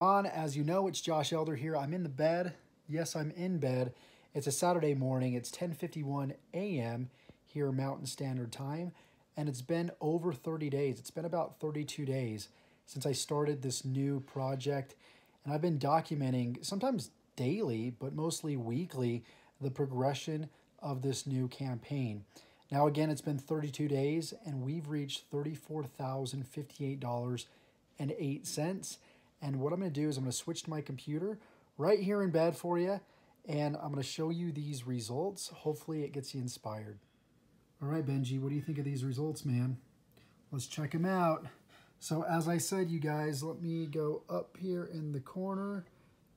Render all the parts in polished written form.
As you know, it's Josh Elder here. I'm in the bed. Yes, I'm in bed. It's a Saturday morning. It's 10:51 a.m. here Mountain Standard Time, and it's been over 30 days. It's been about 32 days since I started this new project, and I've been documenting, sometimes daily, but mostly weekly, the progression of this new campaign. Now, again, it's been 32 days, and we've reached $34,058.08. And what I'm going to do is I'm going to switch to my computer right here in bed for you, and I'm going to show you these results. Hopefully it gets you inspired. All right, Benji, what do you think of these results, man? Let's check them out. So as I said, you guys, let me go up here in the corner,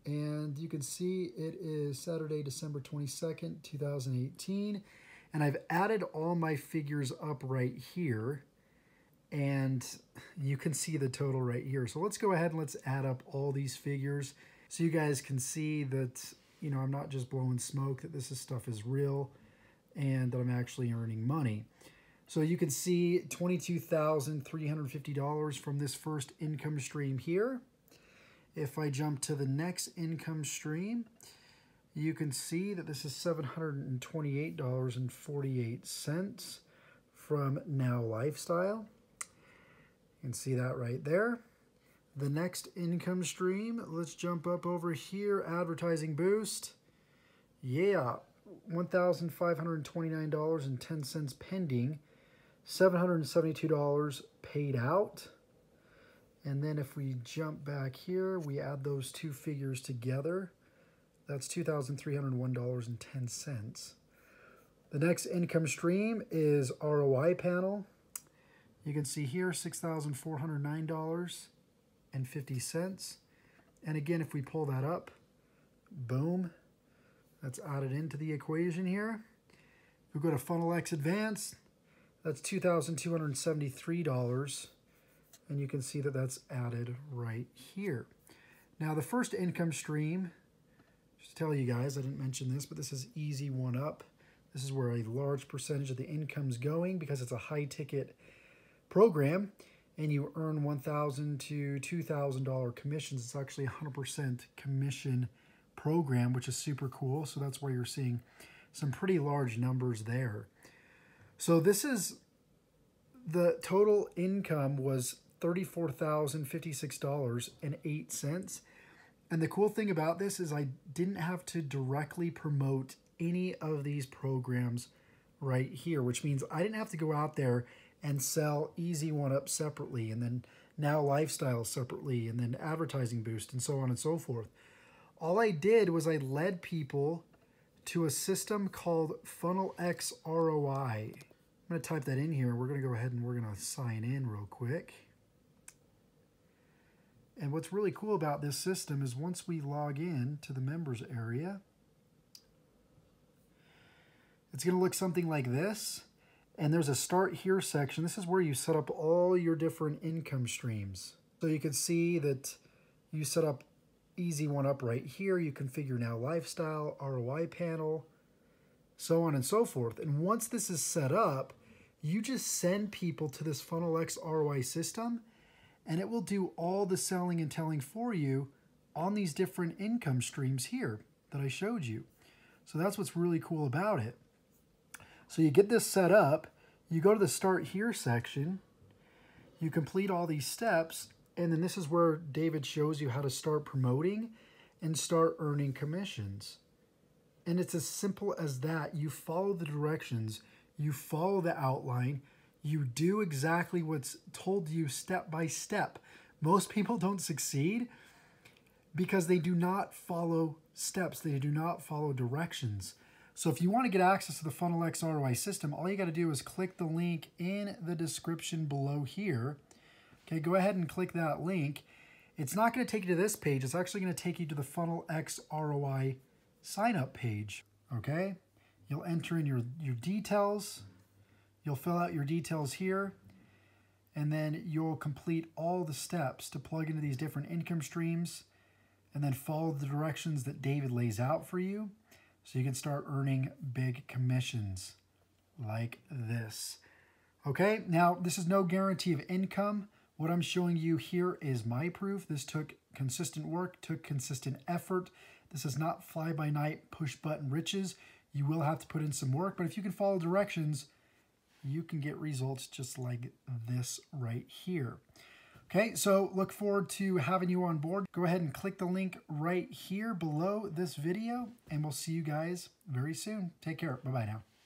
and you can see it is Saturday, December 22nd, 2018. And I've added all my figures up right here, and you can see the total right here. So let's go ahead and let's add up all these figures so you guys can see that, you know, I'm not just blowing smoke, that this stuff is real and that I'm actually earning money. So you can see $22,350 from this first income stream here. If I jump to the next income stream, you can see that this is $728.48 from Now Lifestyle. You can see that right there. The next income stream, let's jump up over here, Advertising Boost. Yeah, $1,529.10 pending, $772 paid out. And then if we jump back here, we add those two figures together. That's $2,301.10. The next income stream is ROI panel. You can see here $6,409.50. And again, if we pull that up, boom, that's added into the equation here. If we go to Funnel X Advanced, that's $2,273. And you can see that that's added right here. Now, the first income stream, just to tell you guys, I didn't mention this, but this is Easy One Up. This is where a large percentage of the income's going because it's a high-ticket program, and you earn $1,000 to $2,000 commissions. It's actually a 100% commission program, which is super cool. So that's why you're seeing some pretty large numbers there. So this is the total income was $34,056.08. And the cool thing about this is I didn't have to directly promote any of these programs right here, which means I didn't have to go out there and sell Easy One Up separately, and then Now Lifestyle separately, and then Advertising Boost, and so on and so forth. All I did was I led people to a system called Funnel X ROI. I'm going to type that in here. We're going to go ahead and we're going to sign in real quick. And what's really cool about this system is once we log in to the members area, it's going to look something like this. And there's a Start Here section. This is where you set up all your different income streams. So you can see that you set up Easy One Up right here. You configure Now Lifestyle, ROI panel, so on and so forth. And once this is set up, you just send people to this Funnel X ROI system, and it will do all the selling and telling for you on these different income streams here that I showed you. So that's what's really cool about it. So you get this set up, you go to the Start Here section, you complete all these steps, and then this is where David shows you how to start promoting and start earning commissions. And it's as simple as that. You follow the directions, you follow the outline, you do exactly what's told you step by step. Most people don't succeed because they do not follow steps, they do not follow directions. So if you want to get access to the Funnel X ROI system, all you got to do is click the link in the description below here. Okay, go ahead and click that link. It's not going to take you to this page. It's actually going to take you to the Funnel X ROI sign up page. Okay, you'll enter in your details. You'll fill out your details here, and then you'll complete all the steps to plug into these different income streams and then follow the directions that David lays out for you, so you can start earning big commissions like this. Okay, now this is no guarantee of income. What I'm showing you here is my proof. This took consistent work took consistent effort. This is not fly-by-night, push-button riches. You will have to put in some work, but if you can follow directions, you can get results just like this right here. Okay, so look forward to having you on board. Go ahead and click the link right here below this video, and we'll see you guys very soon. Take care. Bye-bye now.